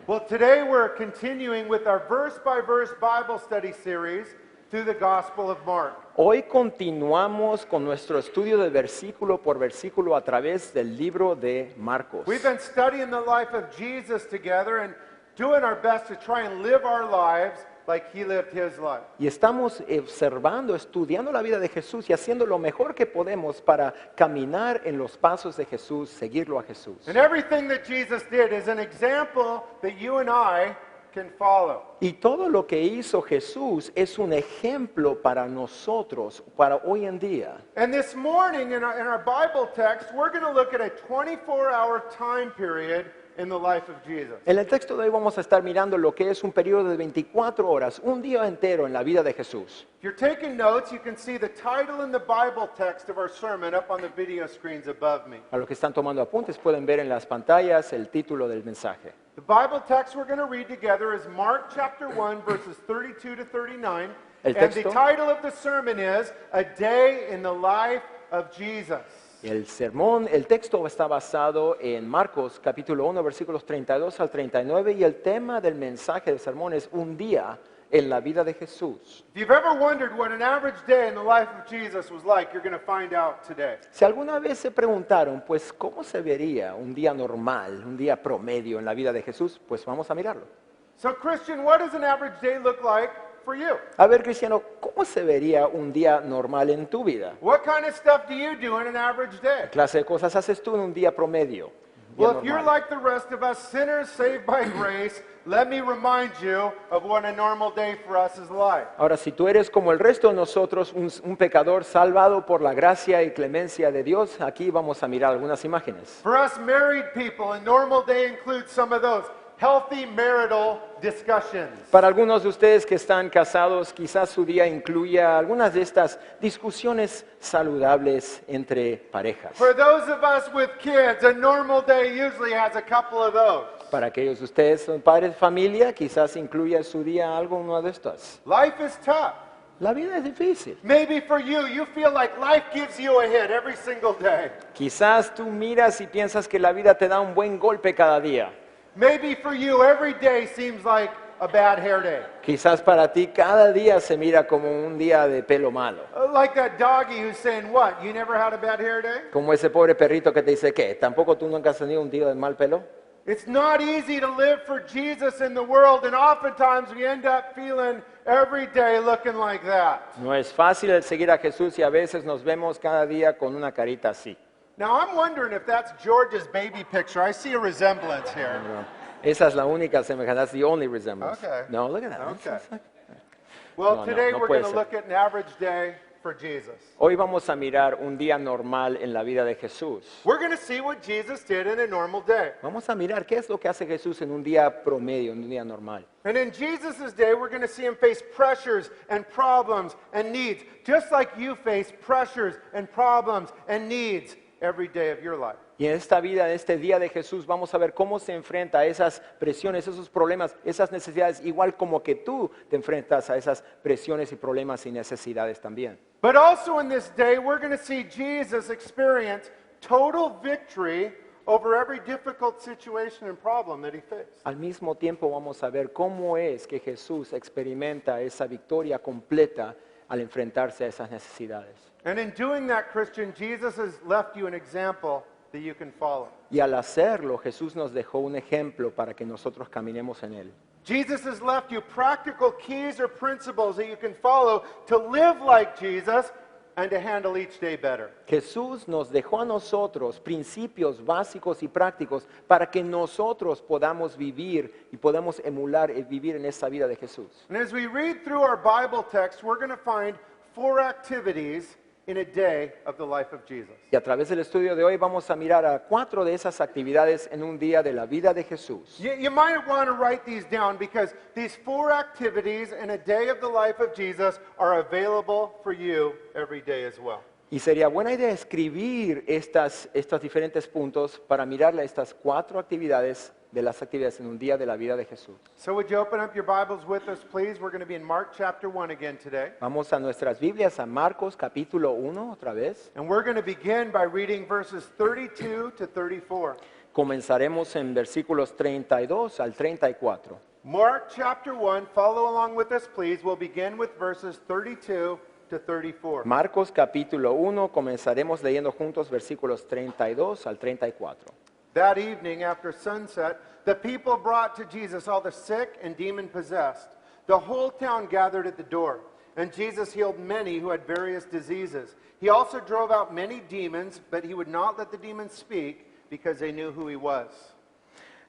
Well, today we're continuing with our verse-by-verse Bible study series through the Gospel of Mark. Hoy continuamos con nuestro estudio de versículo por versículo a través del libro de Marcos. We've been studying the life of Jesus together and doing our best to try and live our lives like he lived his life. Y estamos observando, estudiando la vida de Jesús y haciendo lo mejor que podemos para caminar en los pasos de Jesús, seguirlo a Jesús. And everything that Jesus did is an example that you and I can follow. Y todo lo que hizo Jesús es un ejemplo para nosotros, para hoy en día. And this morning in our Bible text, we're going to look at a 24-hour time period in the life of Jesus. En el texto de hoy vamos a estar mirando lo que es un periodo de 24 horas, un día entero en la vida de Jesús. If you're taking notes, you can see the title and the Bible text of our sermon up on the video screens above me. A los que están tomando apuntes pueden ver en las pantallas el título del mensaje. The Bible text we're going to read together is Mark chapter 1, verses 32 to 39. El And the texto. title of the sermon is A Day in the Life of Jesus. El sermón, el texto está basado en Marcos capítulo 1 versículos 32 al 39 y el tema del mensaje del sermón es un día en la vida de Jesús. If you've ever wondered what an average day in the life of Jesus was like, you're going to find out today. Si alguna vez se preguntaron, pues, ¿cómo se vería un día normal, un día promedio en la vida de Jesús? Pues vamos a mirarlo. So, Christian, what does an average day look like for you? A ver, Cristiano, ¿cómo se vería un día normal en tu vida? What kind of stuff do you do in an average day? ¿Qué clase de cosas haces tú en un día promedio? Un día Well, if you're normal. like the rest of us, sinners saved by grace, let me remind you of what a normal day for us is like. Ahora, si tú eres como el resto de nosotros, un pecador salvado por la gracia y clemencia de Dios, aquí vamos a mirar algunas imágenes. For us married people, a normal day includes some of those healthy marital discussions. Para algunos de ustedes que están casados, quizás su día incluya algunas de estas discusiones saludables entre parejas. For those of us with kids, a normal day usually has a couple of those. Para aquellos de ustedes son padres de familia, quizás incluya en su día alguna de estas. Life is tough. La vida es difícil. Maybe for you, you feel like life gives you a hit every single day. Quizás tú miras y piensas que la vida te da un buen golpe cada día. Maybe for you, every day seems like a bad hair day. Quizás para ti cada día se mira como un día de pelo malo. Like that doggy who's saying, what, you never had a bad hair day? Como ese pobre perrito que te dice, ¿qué? ¿Tampoco tú nunca has tenido un día de mal pelo? It's not easy to live for Jesus in the world, and oftentimes we end up feeling every day looking like that. No es fácil el seguir a Jesús y a veces nos vemos cada día con una carita así. Now, I'm wondering if that's George's baby picture. I see a resemblance here. Esa es la única semejanza. That's the only resemblance. Okay. No, look at that. Okay. It's like- Well, No, today no we're puede going to ser. look at an average day for Jesus. Hoy vamos a mirar un día normal en la vida de Jesús. We're going to see what Jesus did in a normal day. Vamos a mirar qué es lo que hace Jesús en un día promedio, en un día normal. And in Jesus' day, we're going to see him face pressures and problems and needs, just like you face pressures and problems and needs every day of your life. Y en esta vida, en este día de Jesús, vamos a ver cómo se enfrenta a esas presiones, esos problemas, esas necesidades, igual como que tú te enfrentas a esas presiones y problemas y necesidades también. But also in this day, we're going to see Jesus experience total victory over every difficult situation and problem that he faced. Al mismo tiempo vamos a ver cómo es que Jesús experimenta esa victoria completa al enfrentarse a esas necesidades. And in doing that, Christian, Jesus has left you an example that you can follow. Y al hacerlo, Jesús nos dejó un ejemplo para que nosotros caminemos en él. Jesus has left you practical keys or principles that you can follow to live like Jesus and to handle each day better. Jesús nos dejó a nosotros principios básicos y prácticos para que nosotros podamos vivir y podamos emular y vivir en esa vida de Jesús. And as we read through our Bible text, we're going to find 4 activities in a day of the life of Jesus. Y a través del estudio de hoy vamos a mirar a 4 de esas actividades en un día de la vida de Jesús. You might want to write these down because these 4 activities in a day of the life of Jesus are available for you every day as well. Y sería buena idea escribir estos diferentes puntos para mirar estas 4 actividades de las actividades en un día de la vida de Jesús. So would you open up your Bibles with us, please? We're going to be in Mark chapter 1 again today. Vamos a nuestras Biblias, a Marcos capítulo 1 otra vez. And we're going to begin by reading verses 32 to 34. Comenzaremos en versículos 32 al 34. Mark chapter 1, follow along with us, please. We'll begin with verses 32 to 34. Marcos capítulo 1, comenzaremos leyendo juntos versículos 32 al 34. That evening after sunset, the people brought to Jesus all the sick and demon-possessed. The whole town gathered at the door, and Jesus healed many who had various diseases. He also drove out many demons, but he would not let the demons speak because they knew who he was.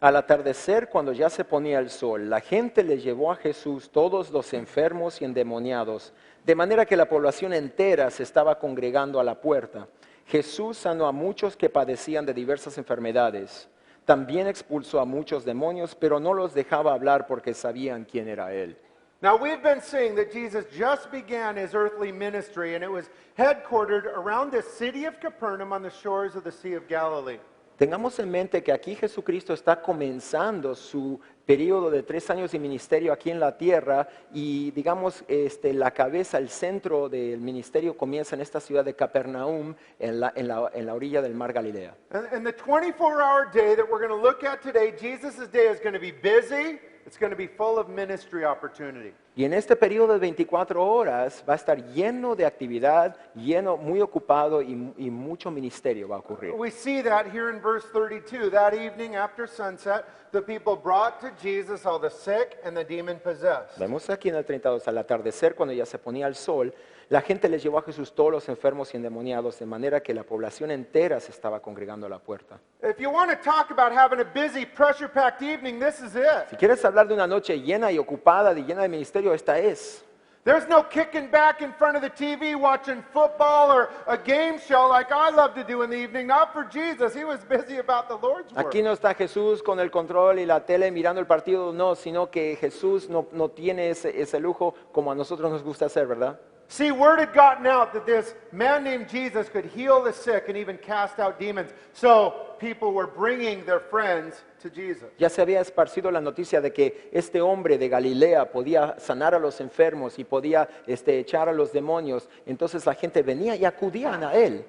Al atardecer, cuando ya se ponía el sol, la gente le llevó a Jesús todos los enfermos y endemoniados, de manera que la población entera se estaba congregando a la puerta. Jesús sanó a muchos que padecían de diversas enfermedades. También expulsó a muchos demonios, pero no los dejaba hablar porque sabían quién era Él. Now, we've been seeing that Jesus just began his earthly ministry, and it was headquartered around the city of Capernaum on the shores of the Sea of Galilee. Tengamos en mente que aquí Jesucristo está comenzando su periodo de 3 años de ministerio aquí en la tierra y digamos la cabeza, el centro del ministerio comienza en esta ciudad de Capernaum en la orilla del mar Galilea. And the 24-hour day that we're going to look at today, Jesus' day is going to be busy. It's going to be full of ministry opportunity. Y en este periodo de 24 horas va a estar lleno de actividad, lleno, muy ocupado y mucho ministerio va a ocurrir. We see that here in verse 32. That evening after sunset, the people brought to Jesus all the sick and the demon-possessed. Vemos aquí en el 32, al atardecer, cuando ya se ponía el sol, la gente les llevó a Jesús todos los enfermos y endemoniados, de manera que la población entera se estaba congregando a la puerta. If you want to talk about having a busy, pressure-packed evening, this is it. Si quieres hablar de una noche llena y ocupada, llena de ministerio, esta es. There's no kicking back in front of the TV watching football or a game show like I love to do in the evening. Not for Jesus. He was busy about the Lord's work. Aquí no está Jesús con el control y la tele mirando el partido, no, sino que Jesús no tiene ese lujo como a nosotros nos gusta hacer, ¿verdad? See, word had gotten out that this man named Jesus could heal the sick and even cast out demons. So people were bringing their friends to Jesus. Ya se había esparcido la noticia de que este hombre de Galilea podía sanar a los enfermos y podía echar a los demonios. Entonces la gente venía y acudían a él.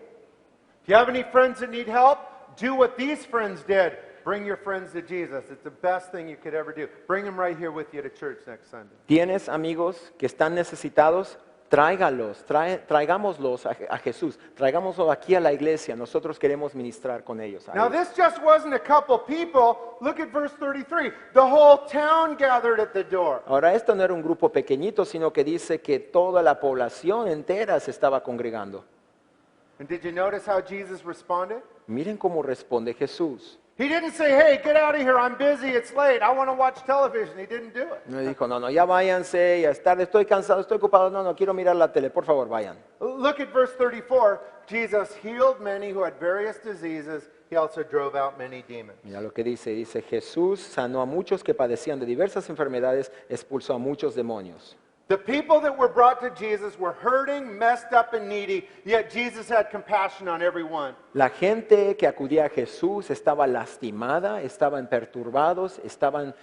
If you have any friends that need help, do what these friends did. Bring your friends to Jesus. It's the best thing you could ever do. Bring them right here with you to church next Sunday. ¿Tienes amigos que están necesitados? Traigámoslos a Jesús, traigámoslos aquí a la iglesia, nosotros queremos ministrar con ellos. Now this just wasn't a couple people. Look at verse 33. The whole town gathered at the door. Ahora esto no era un grupo pequeñito, sino que dice que toda la población entera se estaba congregando. And did you notice how Jesus responded? Miren cómo responde Jesús. He didn't say, hey, get out of here, I'm busy, it's late, I want to watch television. He didn't do it. No dijo, no, ya váyanse, ya es tarde, estoy cansado, estoy ocupado, no quiero mirar la tele, por favor, vayan. Look at verse 34. Jesus healed many who had various diseases. He also drove out many demons. Mira lo que dice Jesús sanó a muchos que padecían de diversas enfermedades, expulsó a muchos demonios. The people that were brought to Jesus were hurting, messed up, and needy, yet Jesus had compassion on everyone. La gente que acudía a Jesús estaba lastimada, estaban perturbados, estaban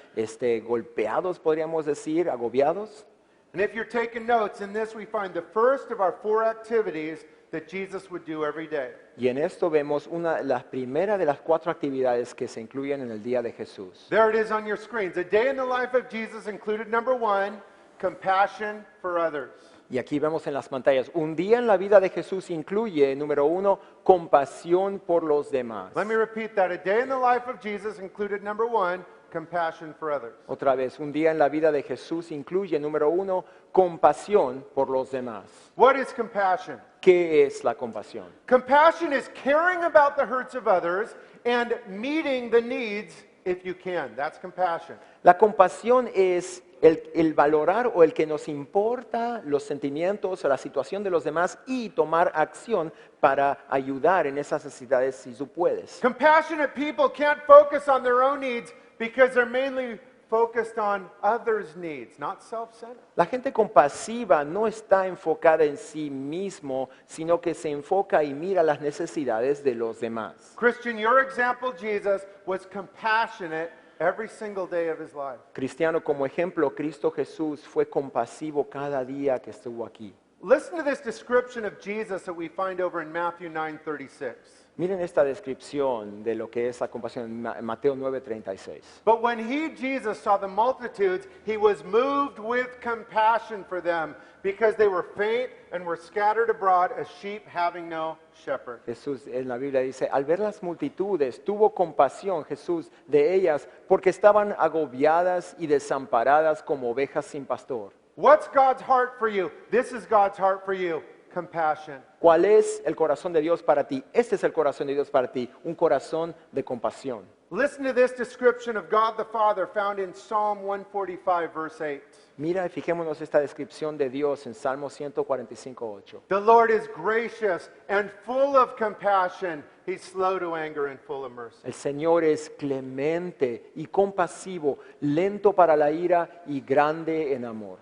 golpeados, podríamos decir, agobiados. And if you're taking notes, in this we find the first of our 4 activities that Jesus would do every day. Y en esto vemos la primera de las 4 actividades que se incluyen en el día de Jesús. There it is on your screens. A day in the life of Jesus included number 1, compassion for others. Y aquí vemos en las pantallas, un día en la vida de Jesús incluye, número 1, compasión por los demás. Let me repeat that. A day in the life of Jesus included number 1, compassion for others. Otra vez, un día en la vida de Jesús incluye, número 1, compasión por los demás. What is compassion? ¿Qué es la compasión? Compassion is caring about the hurts of others and meeting the needs if you can. That's compassion. La compasión es el valorar o el que nos importa los sentimientos o la situación de los demás y tomar acción para ayudar en esas necesidades si tú puedes. Compassionate people can't focus on their own needs because they're mainly focused on others' needs, not self-centered. La gente compasiva no está enfocada en sí mismo, sino que se enfoca y mira las necesidades de los demás. Christian, your example, Jesus, was compassionate every single day of his life. Cristiano, como ejemplo, Cristo Jesús fue compasivo cada día que estuvo aquí. Listen to this description of Jesus that we find over in Matthew 9:36. Miren esta descripción de lo que es la compasión en Mateo 9:36. But when Jesus, saw the multitudes, he was moved with compassion for them, because they were faint and were scattered abroad as sheep having no shepherd. Jesús en la Biblia dice, al ver las multitudes, tuvo compasión Jesús de ellas, porque estaban agobiadas y desamparadas como ovejas sin pastor. What's God's heart for you? This is God's heart for you. Compassion. ¿Cuál es el corazón de Dios para ti? Este es el corazón de Dios para ti, un corazón de compasión. Listen to this description of God the Father found in Psalm 145, verse 8. Mira y fijémonos esta descripción de Dios en Salmo 145:8. The Lord is gracious and full of compassion. He's slow to anger and full of mercy. El Señor es clemente y compasivo, lento para la ira y grande en amor.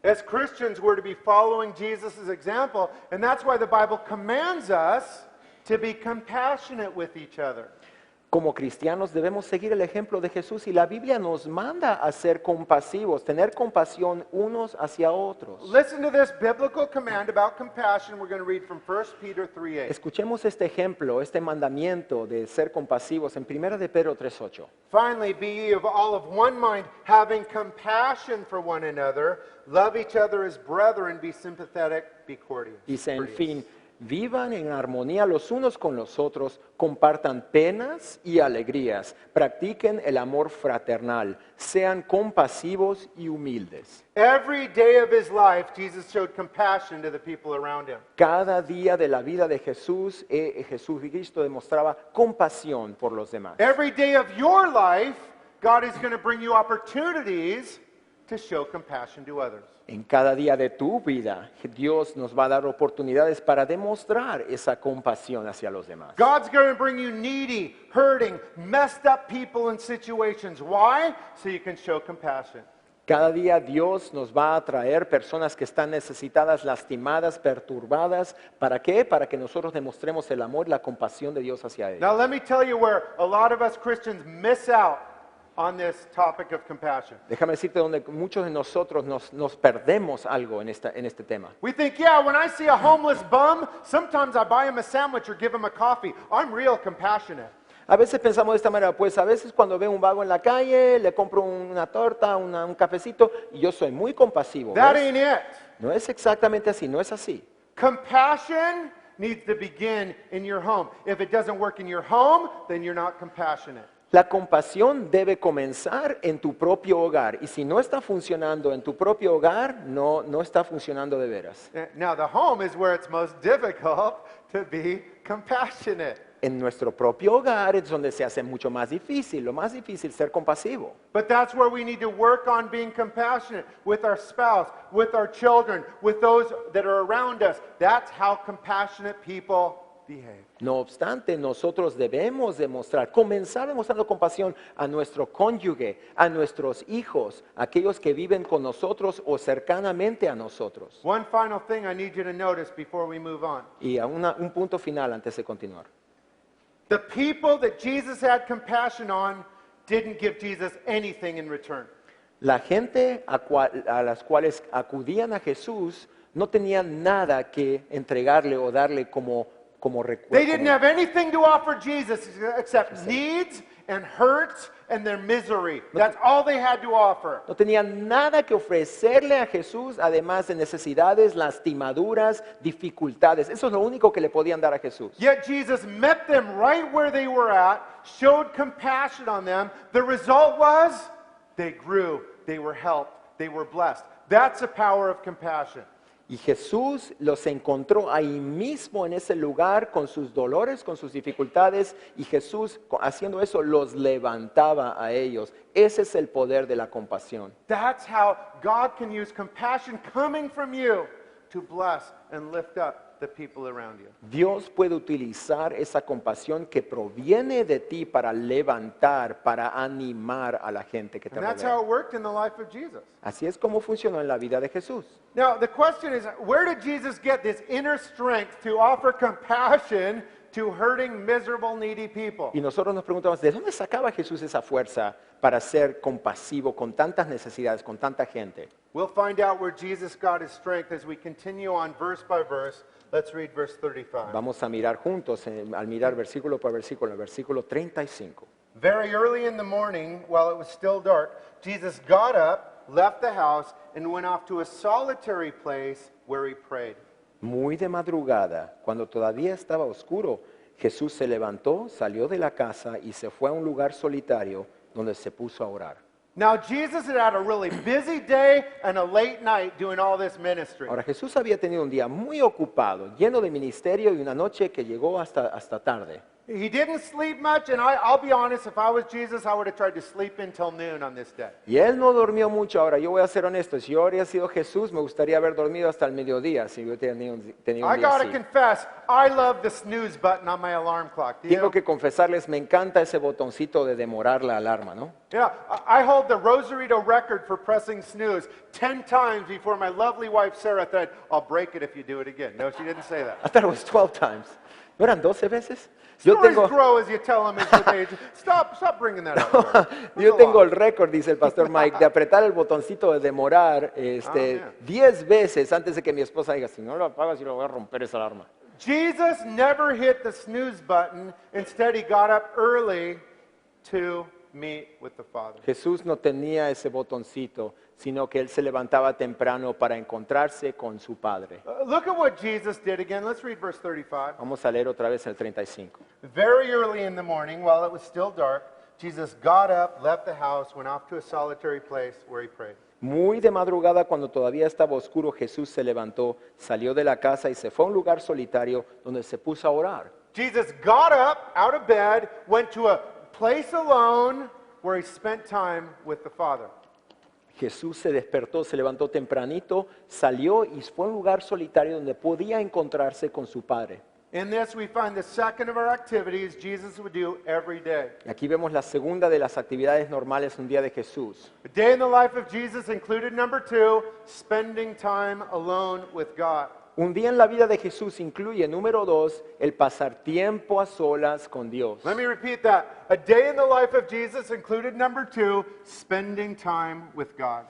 As Christians, we're to be following Jesus' example, and that's why the Bible commands us to be compassionate with each other. Como cristianos debemos seguir el ejemplo de Jesús y la Biblia nos manda a ser compasivos, tener compasión unos hacia otros. Listen to this biblical command about compassion. We're going to read from 1 Peter 3:8. Escuchemos este ejemplo, este mandamiento de ser compasivos en 1 de Pedro 3:8. Finally, be ye of all of one mind, having compassion for one another, love each other as brethren, be sympathetic, be courteous. Dice, en fin, vivan en armonía los unos con los otros, compartan penas y alegrías, practiquen el amor fraternal, sean compasivos y humildes. Every day of his life, Jesus showed compassion to the people around him. Cada día de la vida de Jesús, Jesucristo demostraba compasión por los demás. Every day of your life, God is going to bring you opportunities to show compassion to others. En cada día de tu vida, Dios nos va a dar oportunidades para demostrar esa compasión hacia los demás. God's going to bring you needy, hurting, messed up people and situations. Why? So you can show compassion. Cada día Dios nos va a traer personas que están necesitadas, lastimadas, perturbadas. ¿Para qué? Para que nosotros demostremos el amor y la compasión de Dios hacia ellos. Now let me tell you where a lot of us Christians miss out on this topic of compassion. Déjame decirte donde muchos de nosotros nos perdemos algo en este tema. We think, yeah, when I see a homeless bum, sometimes I buy him a sandwich or give him a coffee. I'm real compassionate. A veces pensamos de esta manera, pues a veces cuando veo un vago en la calle, le compro una torta, un cafecito, y yo soy muy compasivo. That ¿ves? ain't it. No es exactamente así, no es así. Compassion needs to begin in your home. If it doesn't work in your home, then you're not compassionate. La compasión debe comenzar en tu propio hogar, y si no está funcionando en tu propio hogar, no está funcionando de veras. Now, the home is where it's most difficult to be compassionate. En nuestro propio hogar es donde se hace mucho más difícil, lo más difícil ser compasivo. But that's where we need to work on being compassionate with our spouse, with our children, with those that are around us. That's how compassionate people behave. No obstante, nosotros debemos comenzar demostrando compasión a nuestro cónyuge, a nuestros hijos, a aquellos que viven con nosotros o cercanamente a nosotros. One final thing I need you to notice before we move on. Y a un punto final antes de continuar. The people that Jesus had compassion on didn't give Jesus anything in return. La gente a las cuales acudían a Jesús no tenían nada que entregarle o darle como recuerdo. They didn't have anything to offer Jesus except needs and hurts and their misery. That's all they had to offer. No tenían nada que ofrecerle a Jesús, además de necesidades, lastimaduras, dificultades. Eso es lo único que le podían dar a Jesús. Yet Jesus met them right where they were at, showed compassion on them. The result was they grew, they were helped, they were blessed. That's the power of compassion. Y Jesús los encontró ahí mismo en ese lugar con sus dolores, con sus dificultades, y Jesús haciendo eso los levantaba a ellos. Ese es el poder de la compasión. That's how God can use compassion coming from you to bless and lift up the people around you. Dios puede utilizar esa compasión que proviene de ti para levantar, para animar a la gente que te And that's how rodea. it worked in the life of Jesus. Así es como funcionó en la vida de Jesús. Now, the question is, where did Jesus get this inner strength to offer compassion to hurting, miserable, needy people? Y nosotros nos preguntamos, ¿de dónde sacaba Jesús esa fuerza para ser compasivo con tantas necesidades, con tanta gente? We'll find out where Jesus got his strength as we continue on verse by verse. Let's read verse 35. Vamos a mirar juntos, al mirar versículo por versículo, el versículo 35. Very early in the morning, while it was still dark, Jesus got up, left the house, and went off to a solitary place where he prayed. Muy de madrugada, cuando todavía estaba oscuro, Jesús se levantó, salió de la casa y se fue a un lugar solitario donde se puso a orar. Now, Jesus had a really busy day and a late night doing all this ministry. Ahora, Jesús había tenido un día muy ocupado, lleno de ministerio y una noche que llegó hasta tarde. He didn't sleep much, and I'll be honest, if I was Jesus, I would have tried to sleep until noon on this day. Y él no durmió mucho. Ahora, yo voy a ser honesto, si yo habría sido Jesús, me gustaría haber dormido hasta el mediodía, si yo tenía un I día gotta así. confess, I love the snooze button on my alarm clock. Do Tengo you? que confesarles, me encanta ese botoncito de demorar la alarma, ¿no? Yeah, I hold the Rosarito record for pressing snooze 10 times before my lovely wife Sarah said, "I'll break it if you do it again." No, she didn't say that. I thought it was 12 times. ¿No eran 12 veces? Yo Stories tengo, grow as you tell them as with age. Stop bringing that up. yo tengo el récord, dice el pastor Mike, de apretar el botoncito de demorar man. 10 veces antes de que mi esposa diga, si no lo apagas, yo lo voy a romper esa alarma. Jesus never hit the snooze button. Instead, he got up early to meet with the Father. Jesús no tenía ese botoncito, sino que él se levantaba temprano para encontrarse con su Padre. Look at what Jesus did again. Let's read verse 35. Vamos a leer otra vez el 35. Very early in the morning, while it was still dark, Jesus got up, left the house, went off to a solitary place where he prayed. Muy de madrugada, cuando todavía estaba oscuro, Jesús se levantó, salió de la casa y se fue a un lugar solitario donde se puso a orar. Jesus got up out of bed, went to a place alone where he spent time with the Father. Jesús se despertó, se levantó tempranito, salió y fue a un lugar solitario donde podía encontrarse con su Padre. In this, we find the second of our activities Jesus would do every day. Y aquí vemos la segunda de las actividades normales un día de Jesús. A day in the life of Jesus included number 2, spending time alone with God. Un día en la vida de Jesús incluye, número 2, el pasar tiempo a solas con Dios. Let me repeat that. A day in the life of Jesus included number 2, spending time with God.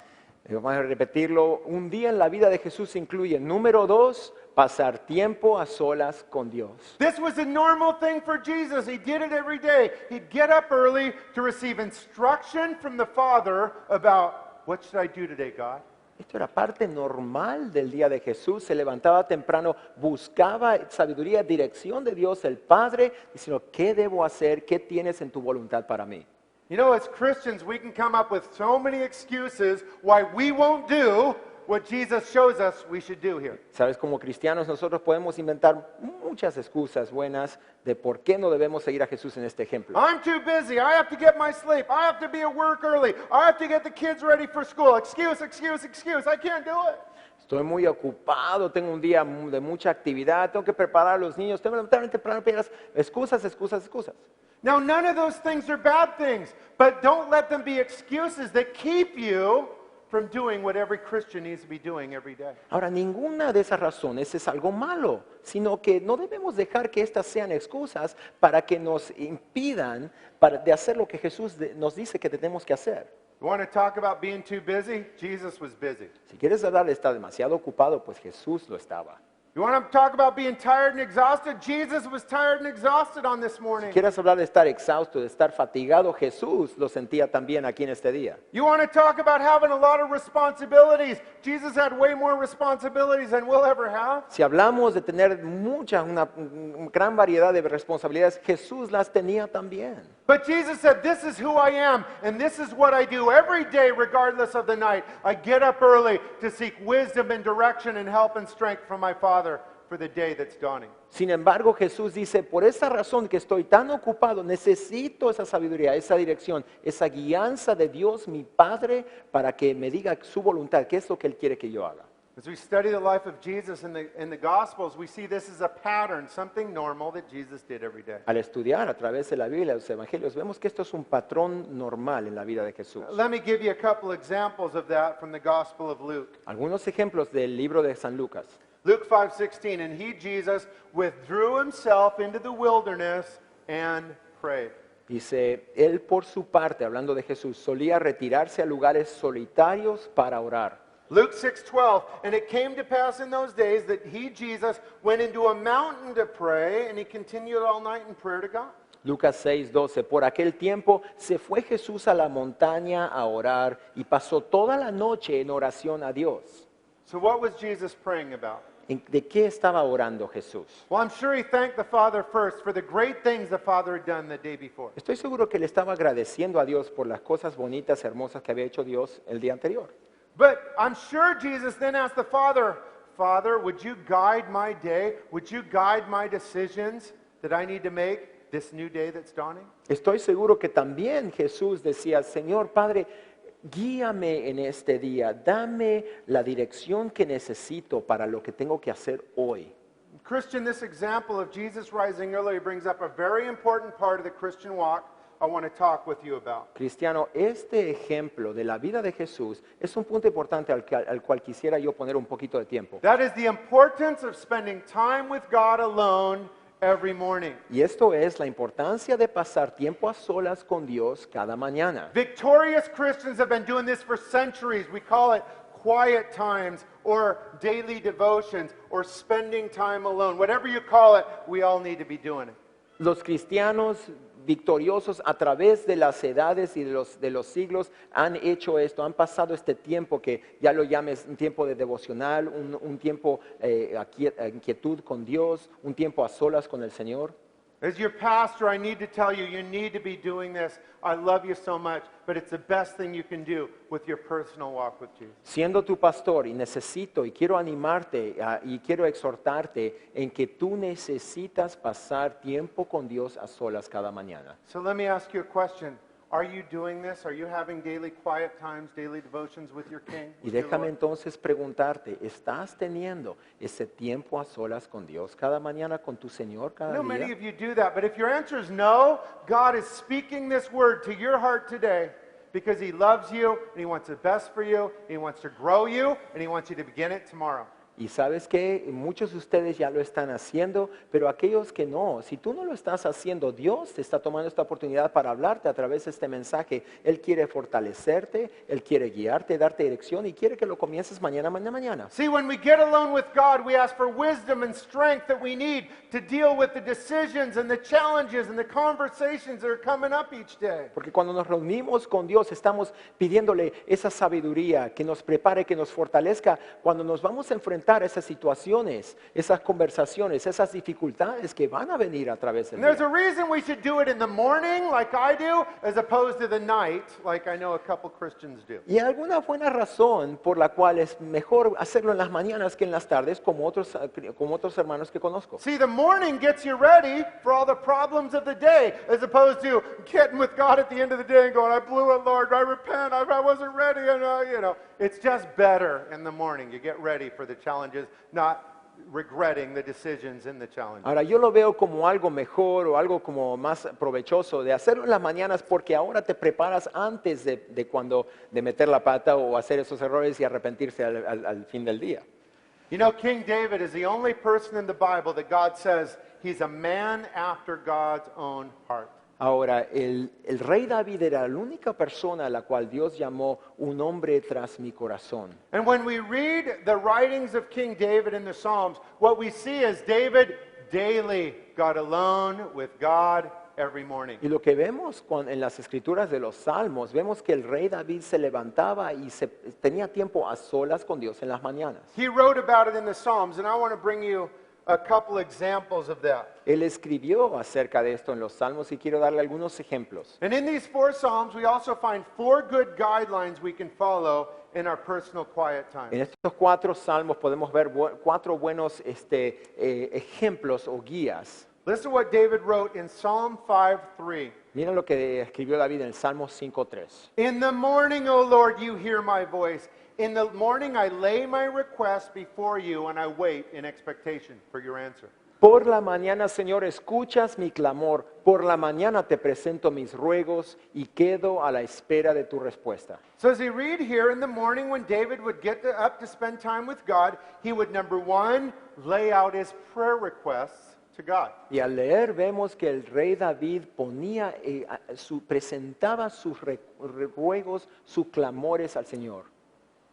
Vamos a repetirlo. Un día en la vida de Jesús incluye, número 2, pasar tiempo a solas con Dios. This was a normal thing for Jesus. He did it every day. He'd get up early to receive instruction from the Father about, what should I do today, God? Esto era parte normal del día de Jesús. Se levantaba temprano, buscaba sabiduría, dirección de Dios, el Padre, diciendo, ¿qué debo hacer? ¿Qué tienes en tu voluntad para mí? You know, as Christians, we can come up with so many excuses why we won't do what Jesus shows us we should do here. Sabes, como cristianos nosotros podemos inventar muchas excusas buenas de por qué no debemos seguir a Jesús en este ejemplo. I'm too busy. I have to get my sleep. I have to be at work early. I have to get the kids ready for school. Excuse. I can't do it. Estoy muy ocupado, tengo un día de mucha actividad, tengo que preparar a los niños, tengo que levantarme temprano, excusas. Now, none of those things are bad things, but don't let them be excuses that keep you from doing what every Christian needs to be doing every day. Ahora, ninguna de esas razones es algo malo, sino que no debemos dejar que estas sean excusas para que nos impidan de hacer lo que Jesús nos dice que tenemos que hacer. You want to talk about being too busy? Jesus was busy. Si quieres hablar de estar demasiado ocupado, pues Jesús lo estaba. You want to talk about being tired and exhausted? Jesus was tired and exhausted on this morning. Si quieres hablar de estar exhausto, de estar fatigado, Jesús lo sentía también aquí en este día. You want to talk about having a lot of responsibilities? Jesus had way more responsibilities than we'll ever have. Si hablamos de tener una gran variedad de responsabilidades, Jesús las tenía también. But Jesus said, this is who I am, and this is what I do every day, regardless of the night. I get up early to seek wisdom and direction and help and strength from my Father for the day that's dawning. Sin embargo, Jesús dice, por esa razón que estoy tan ocupado, necesito esa sabiduría, esa dirección, esa guianza de Dios, mi Padre, para que me diga su voluntad, qué es lo que Él quiere que yo haga. As we study the life of Jesus in the Gospels, we see this is a pattern, something normal that Jesus did every day. Al estudiar a través de la Biblia, los evangelios, vemos que esto es un patrón normal en la vida de Jesús. Let me give you a couple examples of that from the Gospel of Luke. Algunos ejemplos del libro de San Lucas. Luke 5:16, and he, Jesus, withdrew himself into the wilderness and prayed. Dice, él por su parte, hablando de Jesús, solía retirarse a lugares solitarios para orar. Luke 6:12, and it came to pass in those days that he, Jesus, went into a mountain to pray, and he continued all night in prayer to God. Lucas 6:12. Por aquel tiempo se fue Jesús a la montaña a orar y pasó toda la noche en oración a Dios. So what was Jesus praying about? ¿De qué estaba orando Jesús? Well, I'm sure he thanked the Father first for the great things the Father had done the day before. Estoy seguro que le estaba agradeciendo a Dios por las cosas bonitas, hermosas que había hecho Dios el día anterior. But I'm sure Jesus then asked the Father, Father, would you guide my day? Would you guide my decisions that I need to make this new day that's dawning? Estoy seguro que también Jesús decía, Señor Padre, guíame en este día, dame la dirección que necesito para lo que tengo que hacer hoy. Christian, this example of Jesus rising early brings up a very important part of the Christian walk I want to talk with you about. Cristiano, este ejemplo de la vida de Jesús es un punto importante al cual quisiera yo poner un poquito de tiempo. That is the importance of spending time with God alone every morning. Y esto es la importancia de pasar tiempo a solas con Dios cada mañana. Victorious Christians have been doing this for centuries. We call it quiet times or daily devotions or spending time alone. Whatever you call it, we all need to be doing it. Los cristianos victoriosos a través de las edades y de los siglos han hecho esto, han pasado este tiempo que ya lo llames un tiempo de devocional, un tiempo en quietud con Dios, un tiempo a solas con el Señor. As your pastor, I need to tell you, you need to be doing this. I love you so much, but it's the best thing you can do with your personal walk with Jesus. Siendo tu pastor y necesito y quiero animarte y quiero exhortarte en que tú necesitas pasar tiempo con Dios a solas cada mañana. So let me ask you a question. Are you doing this? Are you having daily quiet times, daily devotions with your King? Y with your déjame Lord? entonces preguntarte, ¿estás teniendo ese tiempo a solas con Dios cada mañana, con tu Señor I cada know many día? of you do that, but if your answer is no, God is speaking this word to your heart today because He loves you and He wants the best for you, and He wants to grow you, and He wants you to begin it tomorrow. Y sabes que muchos de ustedes ya lo están haciendo, pero aquellos que no, si tú no lo estás haciendo, Dios te está tomando esta oportunidad para hablarte a través de este mensaje. Él quiere fortalecerte, Él quiere guiarte, darte dirección y quiere que lo comiences mañana. See, when we get alone with God, we ask for wisdom and strength that we need to deal with the decisions and the challenges and the conversations that are coming up each day. Porque cuando nos reunimos con Dios, estamos pidiéndole esa sabiduría que nos prepare, que nos fortalezca. Cuando nos vamos a enfrentar a esas situaciones, esas conversaciones, esas dificultades que van a venir a través del And there's día. a reason we should do it in the morning, like I do, as opposed to the night, like I know a couple Christians do. Y alguna buena razón por la cual es mejor hacerlo en las mañanas que en las tardes, como otros hermanos que conozco. See, the morning gets you ready for all the problems of the day, as opposed to getting with God at the end of the day and going, I blew it, Lord, I repent, I wasn't ready, and it's just better in the morning. You get ready for the challenges, not regretting the decisions in the challenges. Ahora yo lo veo como algo mejor o algo como más provechoso de hacerlo en las mañanas porque ahora te preparas antes de meter la pata o hacer esos errores y arrepentirse al fin del día. You know, King David is the only person in the Bible that God says he's a man after God's own heart. Ahora, el rey David era la única persona a la cual Dios llamó un hombre tras mi corazón. And when we read the writings of King David in the Psalms, what we see is David daily got alone with God every morning. Y lo que vemos en las escrituras de los Salmos, vemos que el rey David se levantaba y tenía tiempo a solas con Dios en las mañanas. He wrote about it in the Psalms, and I want to bring you a couple examples of that. Él escribió acerca de esto en los Salmos y quiero darle algunos ejemplos. And in these 4 Psalms, we also find 4 good guidelines we can follow in our personal quiet En time. estos 4 Salmos podemos ver 4 buenos ejemplos o guías. Listen to what David wrote in Psalm 5:3. Mira lo que escribió David en el Salmo 5:3. In the morning, O Lord, you hear my voice. In the morning, I lay my request before you, and I wait in expectation for your answer. Por la mañana, Señor, escuchas mi clamor. Por la mañana te presento mis ruegos y quedo a la espera de tu respuesta. So as we read here, in the morning when David would get up to spend time with God, he would, number 1, lay out his prayer requests to God. Y al leer vemos que el rey David presentaba sus ruegos, sus clamores al Señor.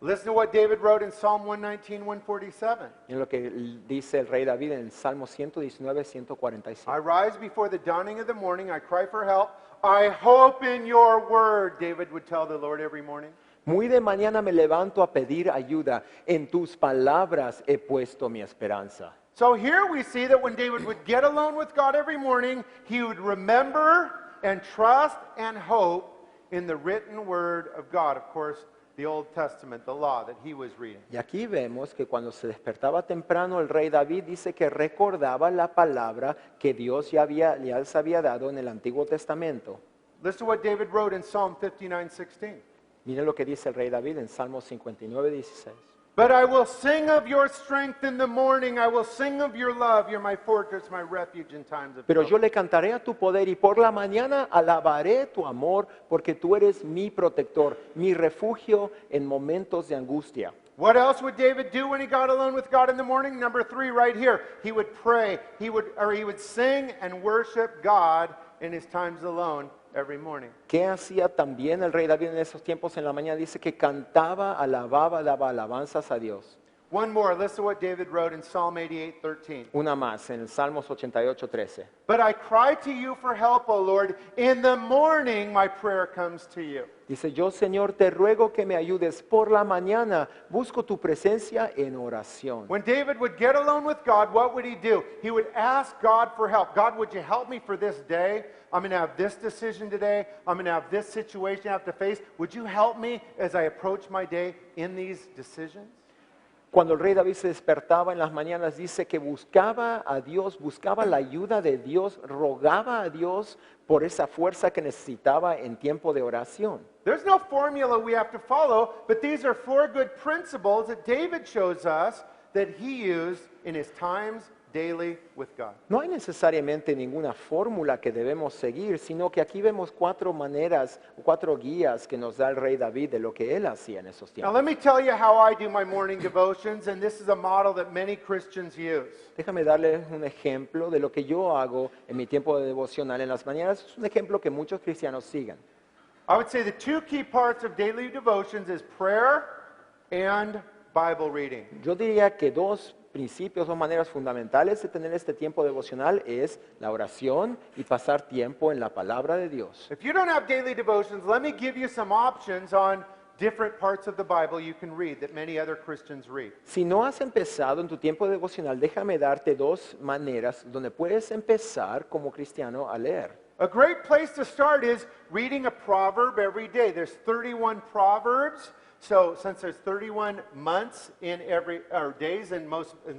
Listen to what David wrote in Psalm 119, 147. En lo que dice el rey David en el Salmo 119, 145. I rise before the dawning of the morning. I cry for help. I hope in your word, David would tell the Lord every morning. Muy de mañana me levanto a pedir ayuda. En tus palabras he puesto mi esperanza. So here we see that when David would get alone with God every morning, he would remember and trust and hope in the written word of God. Of course, the Old Testament, the law that he was reading. Y aquí vemos que cuando se despertaba temprano el rey David dice que recordaba la palabra que Dios ya les había dado en el Antiguo Testamento. Listen to what David wrote in Psalm 59:16. Miren lo que dice el rey David en Salmo 59, 16. But I will sing of your strength in the morning. I will sing of your love. You're my fortress, my refuge in times of Pero yo trouble. le cantaré a tu poder y por la mañana alabaré tu amor porque tú eres mi protector, mi refugio en momentos de angustia. What else would David do when he got alone with God in the morning? Number 3 right here. He would pray. He would sing and worship God in his times alone every morning. ¿Qué hacía también el rey David en esos tiempos en la mañana? Dice que cantaba, alababa, daba alabanzas a Dios. One more. Listen to what David wrote in Psalm 88:13. Una más, en el Salmos 88, 13. But I cry to you for help, O Lord. In the morning my prayer comes to you. Dice, yo Señor te ruego que me ayudes por la mañana, busco tu presencia en oración. When David would get alone with God, what would he do? He would ask God for help. God, would you help me for this day? I'm going to have this decision today. I'm going to have this situation I have to face. Would you help me as I approach my day in these decisions? Cuando el rey David se despertaba en las mañanas, dice que buscaba a Dios, buscaba la ayuda de Dios, rogaba a Dios por esa fuerza que necesitaba en tiempo de oración. There's no formula we have to follow, but these are 4 good principles that David shows us that he used in his times daily with God. No hay necesariamente ninguna fórmula que debemos seguir, sino que aquí vemos 4 maneras, 4 guías que nos da el rey David de lo que él hacía en esos Now tiempos. let me tell you how I do my morning devotions, and this is a model that many Christians use. Déjame darles un ejemplo de lo que yo hago en mi tiempo de devocional en las mañanas. Es un ejemplo que muchos cristianos sigan. I would say the 2 key parts of daily devotions is prayer and Bible reading. Yo diría que 2 principios, 2 maneras fundamentales de tener este tiempo devocional es la oración y pasar tiempo en la palabra de Dios. If you don't have daily devotions, let me give you some options on different parts of the Bible you can read that many other Christians read. Si no has empezado en tu tiempo devocional, déjame darte 2 maneras donde puedes empezar como cristiano a leer. A great place to start is reading a proverb every day. There's 31 proverbs. So since there's 31 months in or days in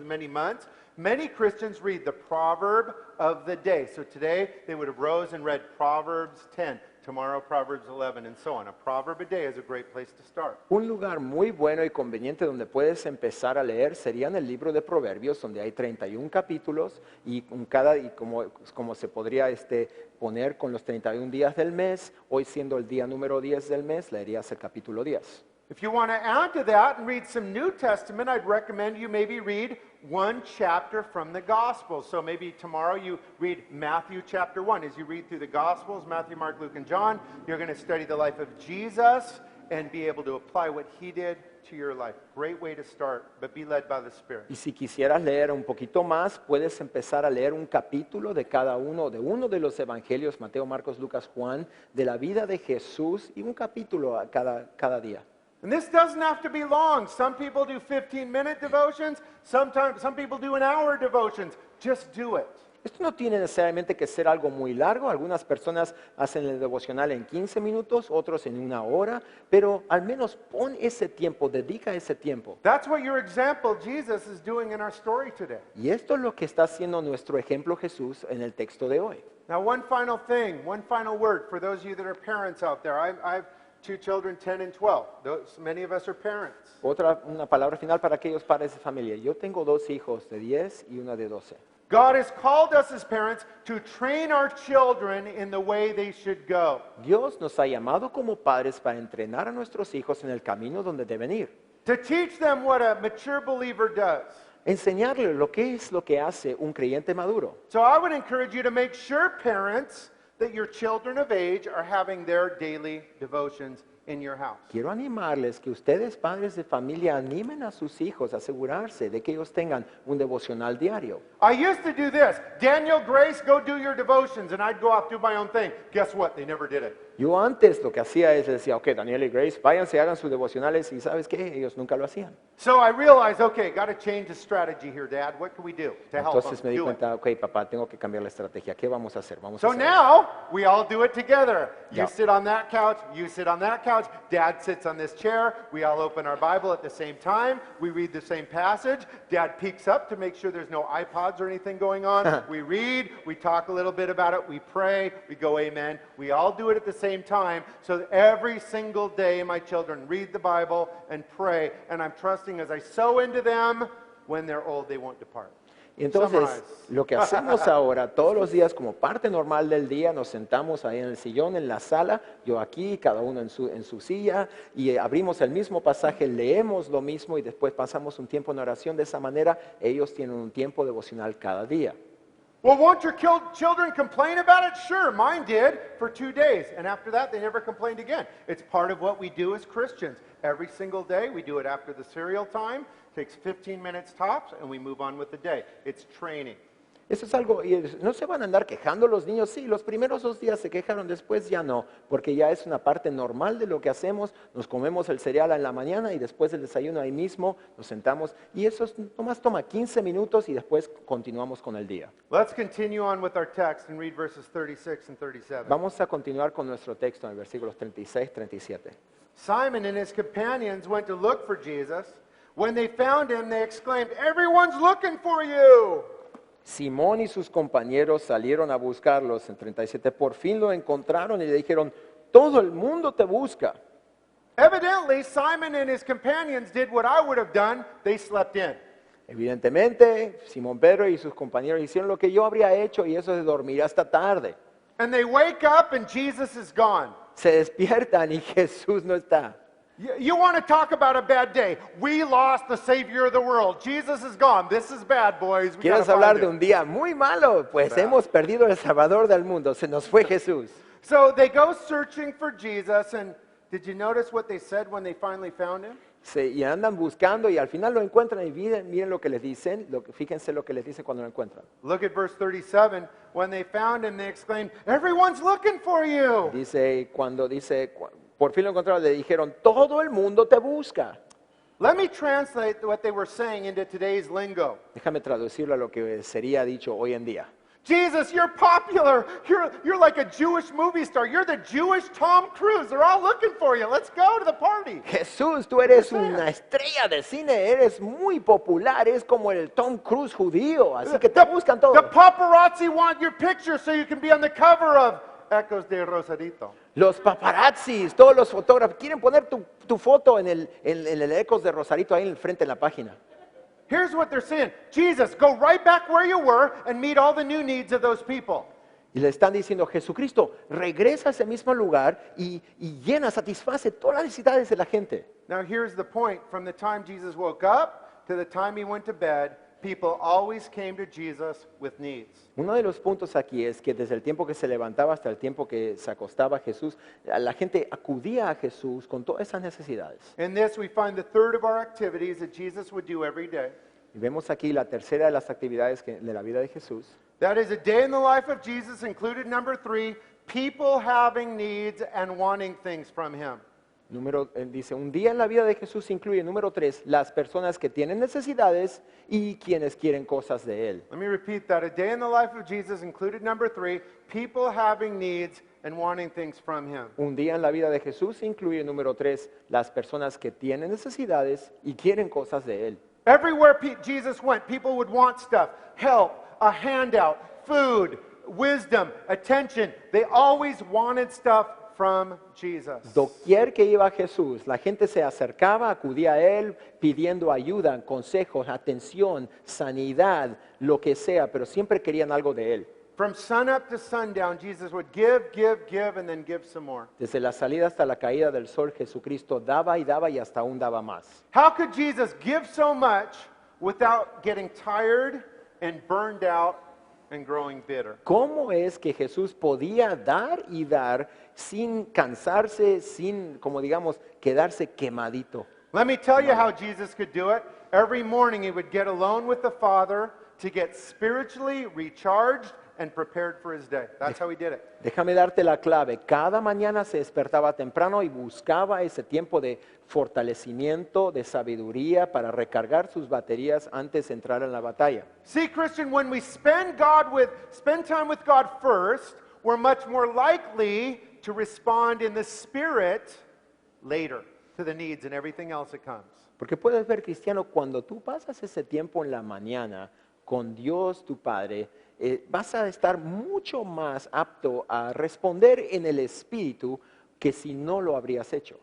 many months, many Christians read the proverb of the day. So today they would have rose and read Proverbs 10. Tomorrow Proverbs 11 and so on. A proverb a day is a great place to start. Un lugar muy bueno y conveniente donde puedes empezar a leer sería en el libro de Proverbios, donde hay 31 capítulos y como se podría poner con los 31 días del mes, hoy siendo el día número 10 del mes, leerías el capítulo 10. If you want to add to that and read some New Testament, I'd recommend you maybe read 1 chapter from the Gospels. So maybe tomorrow you read Matthew chapter 1. As you read through the Gospels, Matthew, Mark, Luke, and John, you're going to study the life of Jesus and be able to apply what he did to your life. Great way to start, but be led by the Spirit. Y si quisieras leer un poquito más, puedes empezar a leer un capítulo de cada uno de los evangelios, Mateo, Marcos, Lucas, Juan, de la vida de Jesús y un capítulo a cada día. And this doesn't have to be long. Some people do 15-minute devotions. Some people do an hour devotions. Just do it. Esto no tiene necesariamente que ser algo muy largo. Algunas personas hacen el devocional en 15 minutos, otros en 1 hora, pero al menos pon ese tiempo, dedica ese tiempo. That's what your example Jesus is doing in our story today. Y esto es lo que está haciendo nuestro ejemplo Jesús en el texto de hoy. Now, one final thing, one final word for those of you that are parents out there. I've 2 children, 10 and 12. Many of us are parents. Una palabra final para aquellos padres de familia. Yo tengo 2 hijos de 10 y una de 12. God has called us as parents to train our children in the way they should go. Dios nos ha llamado como padres para entrenar a nuestros hijos en el camino donde deben ir. To teach them what a mature believer does. Enseñarles lo que hace un creyente maduro. So I would encourage you to make sure, parents, that your children of age are having their daily devotions in your house. Quiero animarles que ustedes, padres de familia, animen a sus hijos a asegurarse de que ellos tengan un devocional diario. I used to do this. Daniel, Grace, go do your devotions. And I'd go off, do my own thing. Guess what? They never did it. Yo antes lo que hacía es decía, ok, Daniel y Grace, váyanse, hagan sus devocionales y ¿sabes qué? Ellos nunca lo hacían. So I realized, okay, got to change the strategy here, Dad. What can we do to help Entonces them me di do it? cuenta, ok, papá, tengo que cambiar la estrategia. ¿Qué vamos a hacer? Vamos a So hacer. now we all do it together. You Yeah. sit on that couch, you sit on that couch, Dad sits on this chair. We all open our Bible at the same time. We read the same passage. Dad peeks up to make sure there's no iPods or anything going on. We read, we talk a little bit about it, we pray, we go amen. We all do it at the same time. So that every single day my children read the Bible and pray, and I'm trusting as I sow into them, when they're old they won't depart. Y entonces, Summarize. lo que hacemos ahora, todos los días, como parte normal del día, nos sentamos ahí en el sillón, en la sala, yo aquí, cada uno en su silla, y abrimos el mismo pasaje, leemos lo mismo y después pasamos un tiempo en oración. De esa manera, ellos tienen un tiempo devocional cada día. Well, won't your children complain about it? Sure, mine did for 2 days. And after that, they never complained again. It's part of what we do as Christians. Every single day, we do it after the cereal time. Takes 15 minutes tops, and we move on with the day. It's training. Eso es algo, y no se van a andar quejando los niños, sí, los primeros 2 días se quejaron, después ya no, porque ya es una parte normal de lo que hacemos, nos comemos el cereal en la mañana y después del desayuno ahí mismo nos sentamos y eso nomás toma 15 minutos y después continuamos con el día. Let's continue on with our text and read verses 36 and 37. Vamos a continuar con nuestro texto en el versículos 36, 37. Simon and his companions went to look for Jesus. When they found him, they exclaimed, "Everyone's looking for you!" Simón y sus compañeros salieron a buscarlos en 37, por fin lo encontraron y le dijeron, todo el mundo te busca. Evidently, Simon and his companions did what I would have done. They slept in. Evidentemente, Simón Pedro y sus compañeros hicieron lo que yo habría hecho y eso es dormir hasta tarde. And they wake up and Jesus is gone. Se despiertan y Jesús no está. You want to talk about a bad day. We lost the Savior of the world. Jesus is gone. This is bad, boys. We ¿Quieres gotta hablar find de him. un día muy malo? Pues hemos perdido el Salvador del mundo, se nos fue Jesús. So they go searching for Jesus, and did you notice what they said when they finally found him? Y andan buscando y al final lo encuentran y miren lo que les dicen, fíjense lo que les dicen cuando lo encuentran. Look at verse 37. When they found him, they exclaimed, "Everyone's looking for you." Por fin lo encontraron, le dijeron, todo el mundo te busca. Let me translate what they were saying into today's lingo. Déjame traducirlo a lo que sería dicho hoy en día. Jesus, you're popular. You're like a Jewish movie star. You're the Jewish Tom Cruise. They're all looking for you. Let's go to the party. Jesús, tú eres una estrella de cine, eres muy popular, es como el Tom Cruise judío, así que te buscan The todos. paparazzi want your picture so you can be on the cover of Ecos de Rosarito. Los paparazzis, todos los fotógrafos, quieren poner tu foto en el Ecos de Rosarito ahí en el frente en la página. Here's what they're saying. Jesus, go right back where you were and meet all the new needs of those people. Y le están diciendo, Jesucristo, regresa a ese mismo lugar y llena, satisface todas las necesidades de la gente. Now here's the point. From the time Jesus woke up to the time he went to bed, people always came to Jesus with needs. Uno de los puntos aquí es que desde el tiempo que se levantaba hasta el tiempo que se acostaba Jesús, la gente acudía a Jesús con todas esas necesidades. In this, we find the third of our activities that Jesus would do every day. Y vemos aquí la tercera de las actividades de la vida de Jesús. That is a day in the life of Jesus, included number 3, people having needs and wanting things from him. Dice, un día en la vida de Jesús incluye, número 3, las personas que tienen necesidades y quienes quieren cosas de Él. Let me repeat that. A day in the life of Jesus, included number 3, people having needs and wanting things from him. Un día en la vida de Jesús incluye, número 3, las personas que tienen necesidades y quieren cosas de Él. Everywhere Jesus went, people would want stuff, help, a handout, food, wisdom, attention. They always wanted stuff from Jesus. Doquier que iba Jesús, la gente se acercaba, acudía a Él pidiendo ayuda, consejos, atención, sanidad, lo que sea, pero siempre querían algo de Él. From sunup to sundown, Jesus would give, and then give some more. Desde la salida hasta la caída del sol, Jesucristo daba y hasta aún daba más. How could Jesus give so much without getting tired and burned out and growing bitter. ¿Cómo es que Jesús podía dar y dar sin cansarse, sin, como digamos, quedarse quemadito? Let me tell you how Jesus could do it. Every morning he would get alone with the Father to get spiritually recharged and prepared for his day. That's how he did it. Déjame darte la clave. Cada mañana se despertaba temprano y buscaba ese tiempo de fortalecimiento, de sabiduría para recargar sus baterías antes de entrar en la batalla. See, Christian, when we spend time with God first, we're much more likely to respond in the Spirit later to the needs and everything else that comes. Porque puedes ver, cristiano, cuando tú pasas ese tiempo en la mañana con Dios tu Padre, vas a estar mucho más apto a responder en el Espíritu que si no lo habrías hecho.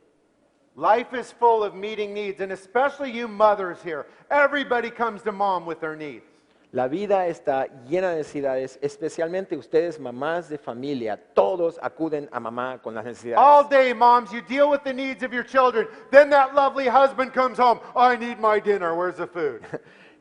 Life is full of meeting needs, and especially you mothers here. Everybody comes to mom with their needs. La vida está llena de necesidades, especialmente ustedes, mamás de familia. Todos acuden a mamá con las necesidades. All day, moms, you deal with the needs of your children. Then that lovely husband comes home. I need my dinner. Where's the food?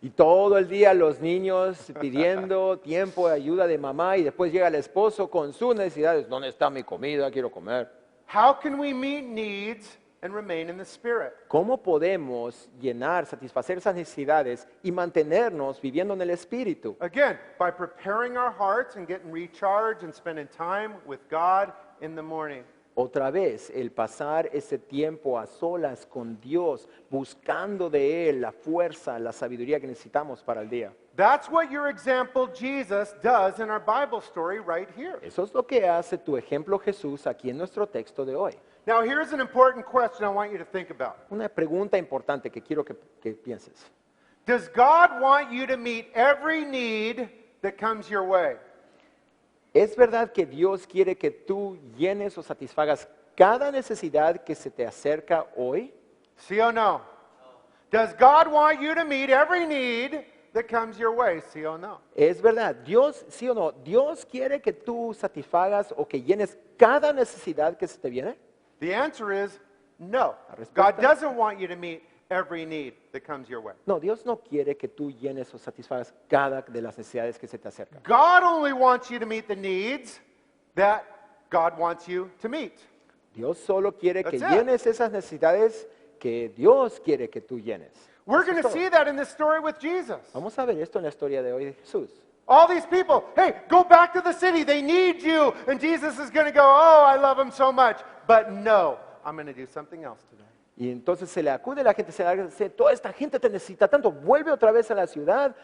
Y todo el día los niños pidiendo tiempo de ayuda de mamá y después llega el esposo con sus necesidades. ¿Dónde está mi comida? Quiero comer. How can we meet needs and remain in the Spirit? ¿Cómo podemos llenar, satisfacer esas necesidades y mantenernos viviendo en el Espíritu? Again, by preparing our hearts and getting recharged and spending time with God in the morning. Otra vez, el pasar ese tiempo a solas con Dios, buscando de Él la fuerza, la sabiduría que necesitamos para el día. That's what your example Jesus does in our Bible story right here. Eso es lo que hace tu ejemplo Jesús aquí en nuestro texto de hoy. Now, here's an important question I want you to think about. Una pregunta importante que quiero que pienses. Does God want you to meet every need that comes your way? ¿Es verdad que Dios quiere que tú llenes o satisfagas cada necesidad que se te acerca hoy? Sí o no? Does God want you to meet every need that comes your way? Sí o no? Es verdad, Dios, sí o no, Dios quiere que tú satisfagas o que llenes cada necesidad que se te viene. The answer is no. La respuesta- God doesn't want you to meet every need that comes your way. No, Dios no quiere que tú llenes o satisfagas cada de las necesidades que se te acercan. God only wants you to meet the needs that God wants you to meet. Dios solo quiere que That's it. llenes esas necesidades que Dios quiere que tú llenes. We're Eso going es to todo. see that in this story with Jesus. Vamos a ver esto en la historia de hoy de Jesús. All these people, hey, go back to the city. They need you. And Jesus is going to go, oh, I love them so much. But no, I'm going to do something else today. Y entonces se le acude a la gente, se le dice, toda esta gente te necesita tanto, vuelve otra vez a la ciudad,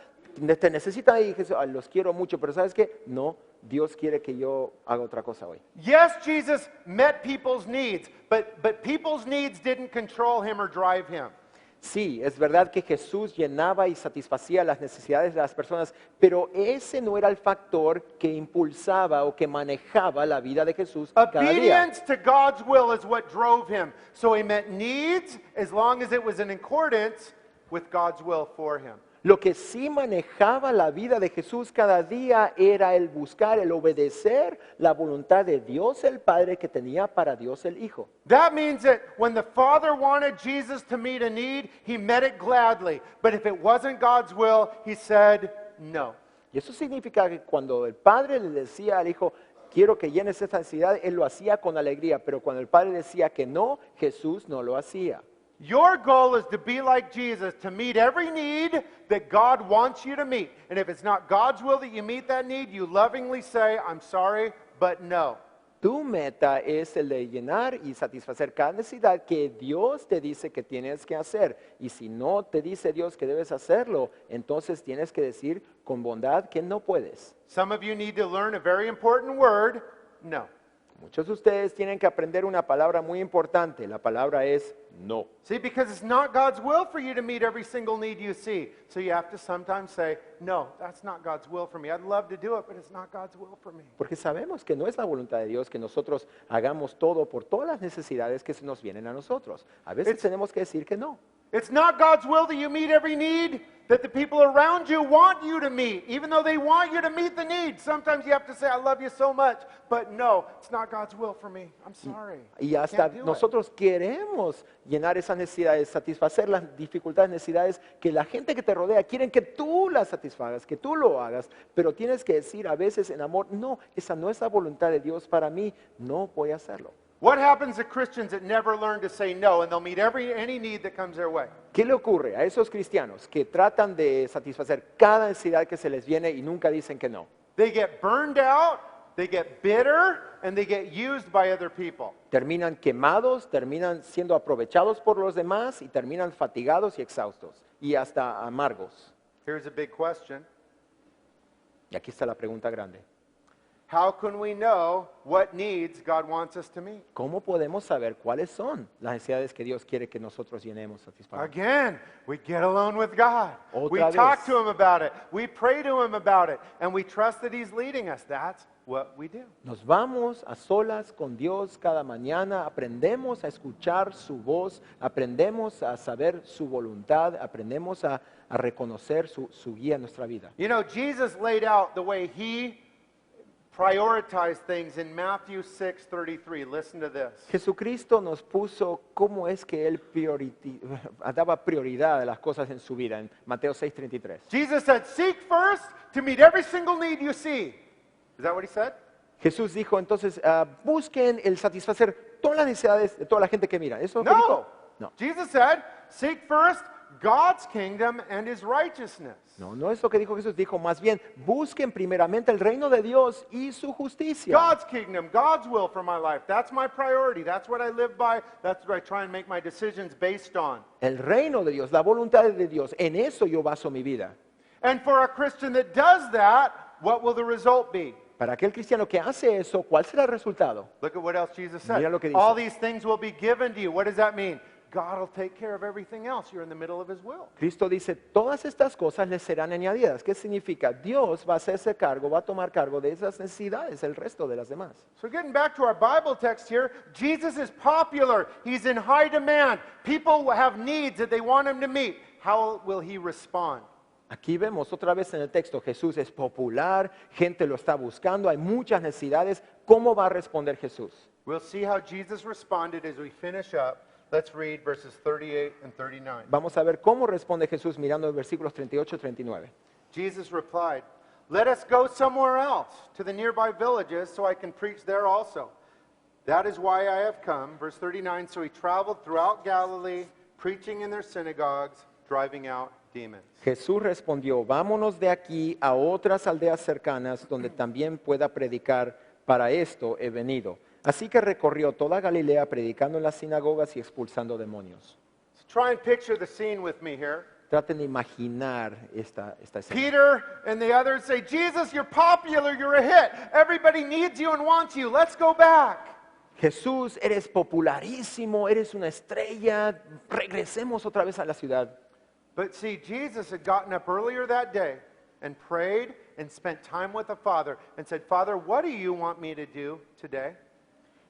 te necesita y Jesús, "Ay, los quiero mucho, pero ¿sabes qué? No, Dios quiere que yo haga otra cosa hoy. Yes, Jesus met people's needs, but people's needs didn't control him or drive him. Sí, es verdad que Jesús llenaba y satisfacía las necesidades de las personas, pero ese no era el factor que impulsaba o que manejaba la vida de Jesús cada día. Obedience to God's will is what drove him. So he met needs as long as it was in accordance with God's will for him. Lo que sí manejaba la vida de Jesús cada día era el buscar, el obedecer la voluntad de Dios el Padre que tenía para Dios el Hijo. That means that when the Father wanted Jesus to meet a need, he met it gladly. But if it wasn't God's will, he said no. Y eso significa que cuando el Padre le decía al Hijo, quiero que llenes esta necesidad, Él lo hacía con alegría, pero cuando el Padre decía que no, Jesús no lo hacía. Your goal is to be like Jesus, to meet every need that God wants you to meet. And if it's not God's will that you meet that need, you lovingly say, I'm sorry, but no. Tu meta es el de llenar y satisfacer cada necesidad que Dios te dice que tienes que hacer. Y si no te dice Dios que debes hacerlo, entonces tienes que decir con bondad que no puedes. Some of you need to learn a very important word, no. Muchos de ustedes tienen que aprender una palabra muy importante. La palabra es no. See, because it's not God's will for you to meet every single need you see. So you have to sometimes say, no, that's not God's will for me. I'd love to do it, but it's not God's will for me. Porque sabemos que no es la voluntad de Dios que nosotros hagamos todo por todas las necesidades que se nos vienen a nosotros. A veces tenemos que decir que no. It's not God's will that you meet every need that the people around you want you to meet, even though they want you to meet the needs. Sometimes you have to say, I love you so much, but no, it's not God's will for me. I'm sorry. Y I hasta can't do it. nosotros queremos llenar esas necesidades, satisfacer las dificultades, necesidades que la gente que te rodea quieren que tú las satisfagas, que tú lo hagas, pero tienes que decir a veces en amor, no, esa no es la voluntad de Dios para mí, no voy a hacerlo. What happens to Christians that never learn to say no, and they'll meet any need that comes their way? ¿Qué le ocurre a esos cristianos que tratan de satisfacer cada necesidad que se les viene y nunca dicen que no? They get burned out, they get bitter, and they get used by other people. Terminan quemados, terminan siendo aprovechados por los demás y terminan fatigados y exhaustos y hasta amargos. Here's a big question. Y aquí está la pregunta grande. How can we know what needs God wants us to meet? ¿Cómo podemos saber cuáles son las necesidades que Dios quiere que nosotros llenemos, satisfagamos? Again, we get alone with God. We Otra talk vez. to Him about it. We pray to Him about it. And we trust that He's leading us. That's what we do. Nos vamos a solas con Dios cada mañana, aprendemos a escuchar su voz, aprendemos a saber su voluntad, aprendemos a reconocer su guía en nuestra vida. You know, Jesus laid out the way He prioritized things in Matthew 6:33. Listen to this. Jesucristo nos puso cómo es que Él daba prioridad a las cosas en su vida, en Mateo 6:33. Jesus said, seek first to meet every single need you see. Is that what He said? Jesús dijo entonces, busquen el satisfacer todas las necesidades de toda la gente que mira. ¿Eso es lo que No. dijo? No. Jesus said, seek first God's kingdom and His righteousness. No es lo que dijo Jesús. Dijo más bien, busquen primeramente el reino de Dios y su justicia. God's kingdom, God's will for my life. That's my priority. That's what I live by. That's what I try and make my decisions based on. El reino de Dios, la voluntad de Dios. En eso yo baso mi vida. And for a Christian that does that, what will the result be? Para aquel cristiano que hace eso, ¿cuál será el resultado? Look at what else Jesus said. Mira lo que dice. All these things will be given to you. What does that mean? God will take care of everything else. You're in the middle of His will. Cristo dice, todas estas cosas les serán añadidas. ¿Qué significa? Dios va a hacerse cargo, va a tomar cargo de esas necesidades, el resto de las demás. So getting back to our Bible text here, Jesus is popular. He's in high demand. People have needs that they want Him to meet. How will He respond? Aquí vemos otra vez en el texto, Jesús es popular, gente lo está buscando, hay muchas necesidades. ¿Cómo va a responder Jesús? We'll see how Jesus responded as we finish up. Let's read verses 38 and 39. Vamos a ver cómo responde Jesús mirando el versículos 38 y 39. Jesus replied, let us go somewhere else, to the nearby villages, so I can preach there also. That is why I have come. Verse 39, so He traveled throughout Galilee, preaching in their synagogues, driving out demons. Jesús respondió, vámonos de aquí a otras aldeas cercanas donde también pueda predicar, para esto he venido. Así que recorrió toda Galilea predicando en las sinagogas y expulsando demonios. So try and picture the scene with me here. Traten de imaginar esta escena. Peter and the others say, Jesus, you're popular, you're a hit. Everybody needs you and wants you. Let's go back. Jesús, eres popularísimo, eres una estrella, regresemos otra vez a la ciudad. But see, Jesus had gotten up earlier that day and prayed and spent time with the Father and said, Father, what do you want me to do today?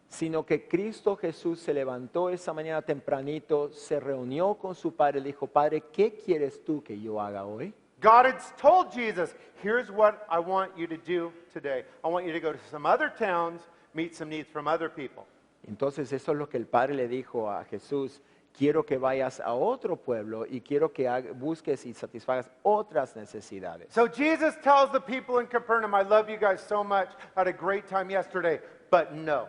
Sino que Cristo Jesús se levantó esa mañana tempranito, se reunió con su Padre y le dijo, Padre, ¿qué quieres tú que yo haga hoy? God had told Jesus, here's what I want you to do today. I want you to go to some other towns, meet some needs from other people. Entonces eso es lo que el Padre le dijo a Jesús, quiero que vayas a otro pueblo y quiero que busques y satisfagas otras necesidades. So Jesus tells the people in Capernaum, I love you guys so much. I had a great time yesterday. But no.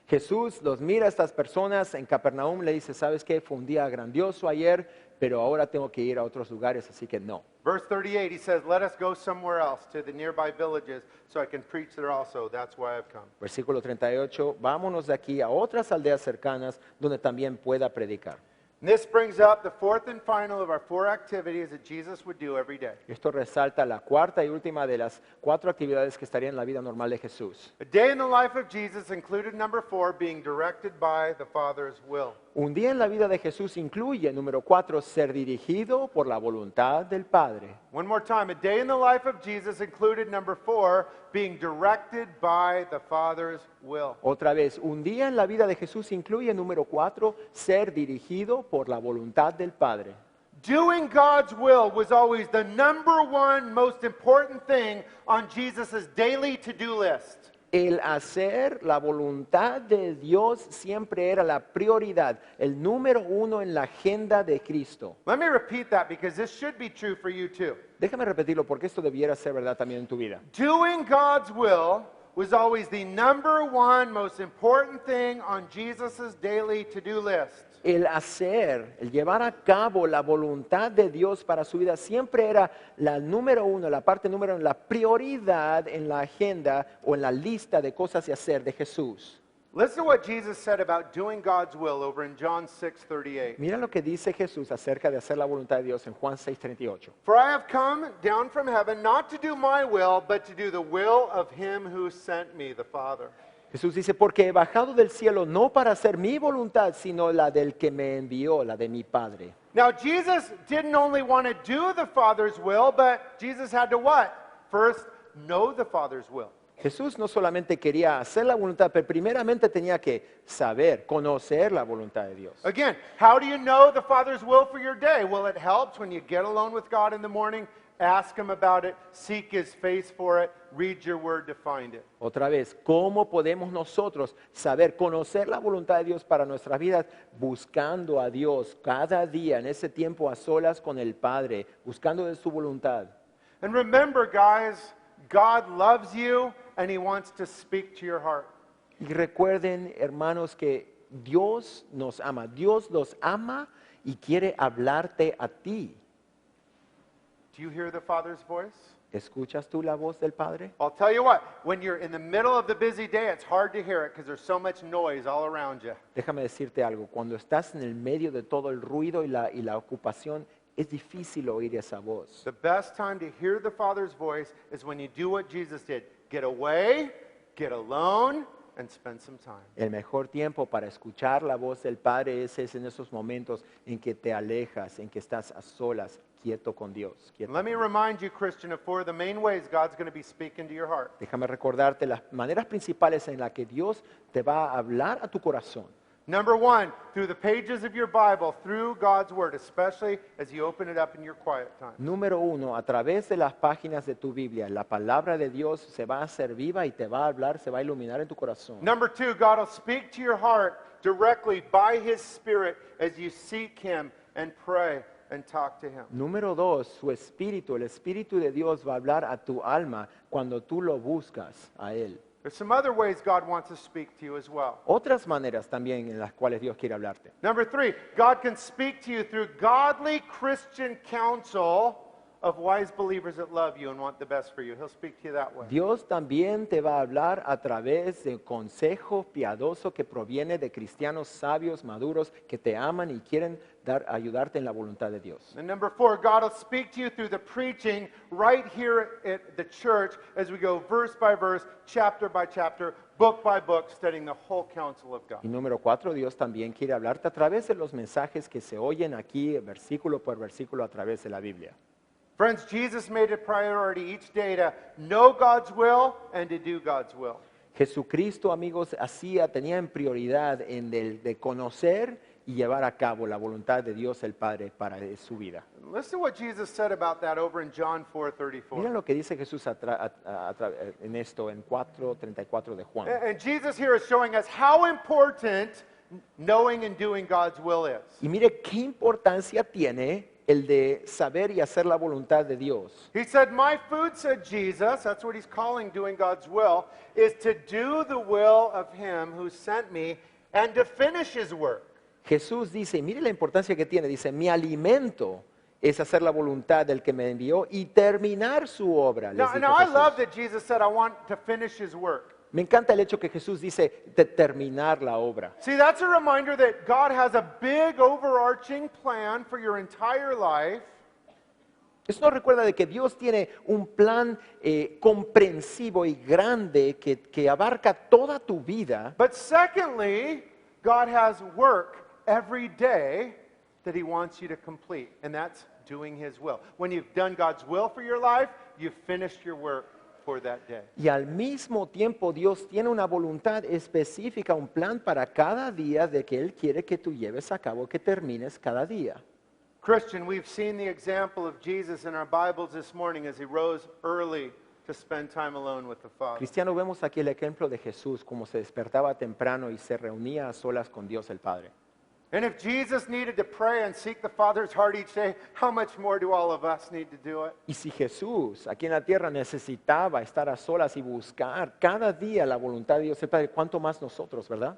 Jesús los mira a estas personas en Capernaum, le dice, ¿sabes qué? Fue un día grandioso ayer, pero ahora tengo que ir a otros lugares, así que no. Verse 38, He says, let us go somewhere else to the nearby villages so I can preach there also. That's why I've come. Versículo 38, vámonos de aquí a otras aldeas cercanas donde también pueda predicar. And this brings up the fourth and final of our 4 activities that Jesus would do every day. Esto resalta la cuarta y última de las 4 actividades que estarían en la vida normal de Jesús. A day in the life of Jesus included number 4, being directed by the Father's will. Un día en la vida de Jesús incluye, número 4, ser dirigido por la voluntad del Padre. One more time, a day in the life of Jesus included number 4, being directed by the Father's will. Otra vez, un día en la vida de Jesús incluye, número 4, ser dirigido por la voluntad del Padre. Doing God's will was always the number one most important thing on Jesus' daily to-do list. El hacer la voluntad de Dios siempre era la prioridad, el número uno en la agenda de Cristo. Let me repeat that because this should be true for you too. Déjame repetirlo porque esto debiera ser verdad también en tu vida. Doing God's will was always the number one most important thing on Jesus' daily to-do list. El hacer, el llevar a cabo la voluntad de Dios para su vida siempre era la número uno, la parte número uno, la prioridad en la agenda o en la lista de cosas a hacer de Jesús. Listen to what Jesus said about doing God's will over in John 6:38. Mira lo que dice Jesús acerca de hacer la voluntad de Dios en Juan 6:38. For I have come down from heaven not to do my will, but to do the will of him who sent me, the Father. Jesús dice, porque he bajado del cielo no para hacer mi voluntad, sino la del que me envió, la de mi Padre. Now, Jesus didn't only want to do the Father's will, but Jesus had to what? First, know the Father's will. Jesús no solamente quería hacer la voluntad, pero primeramente tenía que saber, conocer la voluntad de Dios. Again, how do you know the Father's will for your day? Well, it helps when you get alone with God in the morning, ask Him about it, seek His face for it, read your word to find it. Otra vez, ¿cómo podemos nosotros saber, conocer la voluntad de Dios para nuestras vidas? Buscando a Dios cada día, en ese tiempo a solas con el Padre, buscando de su voluntad. And remember, guys, God loves you and He wants to speak to your heart. Y recuerden, hermanos, que Dios nos ama. Dios los ama y quiere hablarte a ti. Do you hear the Father's voice? ¿Escuchas tú la voz del Padre? I'll tell you what, when you're in the middle of the busy day, it's hard to hear it because there's so much noise all around you. Déjame decirte algo. Cuando estás en el medio de todo el ruido y la ocupación, es difícil oír esa voz. The best time to hear the Father's voice is when you do what Jesus did. Get away, get alone, and spend some time. El mejor tiempo para escuchar la voz del Padre es en esos momentos en que te alejas, en que estás a solas, quieto con Dios. Quieto. Let me remind you, Christian, of four of the main ways God's going to be speaking to your heart. Déjame recordarte las maneras principales en las que Dios te va a hablar a tu corazón. Number one, through the pages of your Bible, through God's Word, especially as you open it up in your quiet time. Número uno, a través de las páginas de tu Biblia, la palabra de Dios se va a hacer viva y te va a hablar, se va a iluminar en tu corazón. Number two, God will speak to your heart directly by His Spirit as you seek Him and pray and talk to Him. Número dos, su espíritu, el espíritu de Dios va a hablar a tu alma cuando tú lo buscas a Él. There's some other ways God wants to speak to you as well. Otras maneras también en las cuales Dios quiere hablarte. Number three, God can speak to you through godly Christian counsel of wise believers that love you and want the best for you. He'll speak to you that way. Dios también te va a hablar a través de consejo piadoso que proviene de cristianos sabios, maduros, que te aman y quieren ayudarte en la voluntad de Dios. And number four, God will speak to you through the preaching right here at the church as we go verse by verse, chapter by chapter, book by book, studying the whole counsel of God. Y número cuatro, Dios también quiere hablarte a través de los mensajes que se oyen aquí, versículo por versículo, a través de la Biblia. Friends, Jesus made it priority each day to know God's will and to do God's will. Jesucristo, amigos, tenía en prioridad de conocer y llevar a cabo la voluntad de Dios el Padre para su vida. Listen to what Jesus said about that over in John 4:34. Mira lo que dice Jesús en esto, en 4:34 de Juan. And Jesus here is showing us how important knowing and doing God's will is. Y mire qué importancia tiene el de saber y hacer la voluntad de Dios. He said, my food, said Jesus, that's what he's calling doing God's will, is to do the will of him who sent me and to finish his work. Jesús dice, mire la importancia que tiene, dice, mi alimento es hacer la voluntad del que me envió y terminar su obra. les dijo Now I Jesús. love that Jesus said, I want to finish his work. Me encanta el hecho que Jesús dice de terminar la obra. See, that's a reminder that God has a big overarching plan for your entire life. Eso nos recuerda de que Dios tiene un plan comprensivo y grande que abarca toda tu vida. But secondly, God has work every day that he wants you to complete, and that's doing his will. When you've done God's will for your life, you've finished your work for that day. Y al mismo tiempo Dios tiene una voluntad específica, un plan para cada día de que Él quiere que tú lleves a cabo, que termines cada día. Christian, we've seen the example of Jesus in our Bibles this morning as he rose early to spend time alone with the Father. Cristiano, vemos aquí el ejemplo de Jesús, como se despertaba temprano y se reunía a solas con Dios el Padre. And if Jesus needed to pray and seek the Father's heart each day, how much more do all of us need to do it? Y si Jesús aquí en la tierra necesitaba estar a solas y buscar cada día la voluntad de Dios el Padre, ¿cuánto más nosotros, verdad?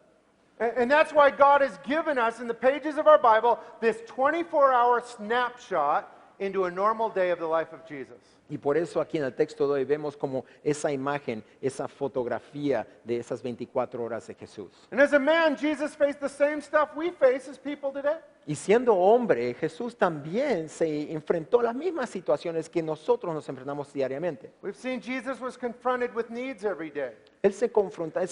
And that's why God has given us in the pages of our Bible this 24-hour snapshot into a normal day of the life of Jesus. Y por eso aquí en el texto de hoy vemos como esa imagen, esa fotografía de esas 24 horas de Jesús. And as a man, Jesus faced the same stuff we face as people today. Y siendo hombre, Jesús también se enfrentó a las mismas situaciones que nosotros nos enfrentamos diariamente. We've seen Jesus was confronted with needs every day. Él se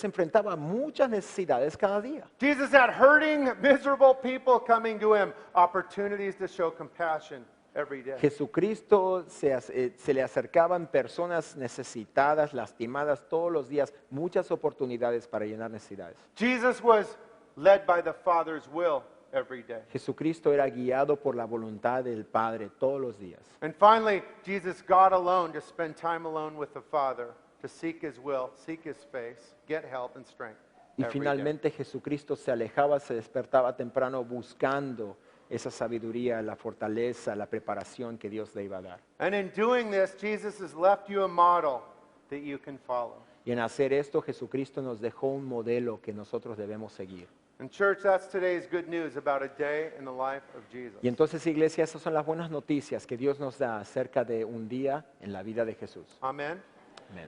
enfrentaba a muchas necesidades cada día. Jesus had hurting, miserable people coming to him, opportunities to show compassion every day. Jesucristo se le acercaban personas necesitadas, lastimadas todos los días, muchas oportunidades para llenar necesidades. Jesus was led by the Father's will every day. Jesucristo era guiado por la voluntad del Padre todos los días. And finally, Jesus got alone to spend time alone with the Father, to seek his will, seek his face, get help and strength. Y every day. finalmente Jesucristo se alejaba, se despertaba temprano buscando esa sabiduría, la fortaleza, la preparación que Dios le iba a dar. And in doing this, Jesus has left you a model that you can follow. Y en hacer esto, Jesucristo nos dejó un modelo que nosotros debemos seguir. And church, that's today's good news about a day in the life of Jesus. Y entonces, iglesia, esas son las buenas noticias que Dios nos da acerca de un día en la vida de Jesús. Amen.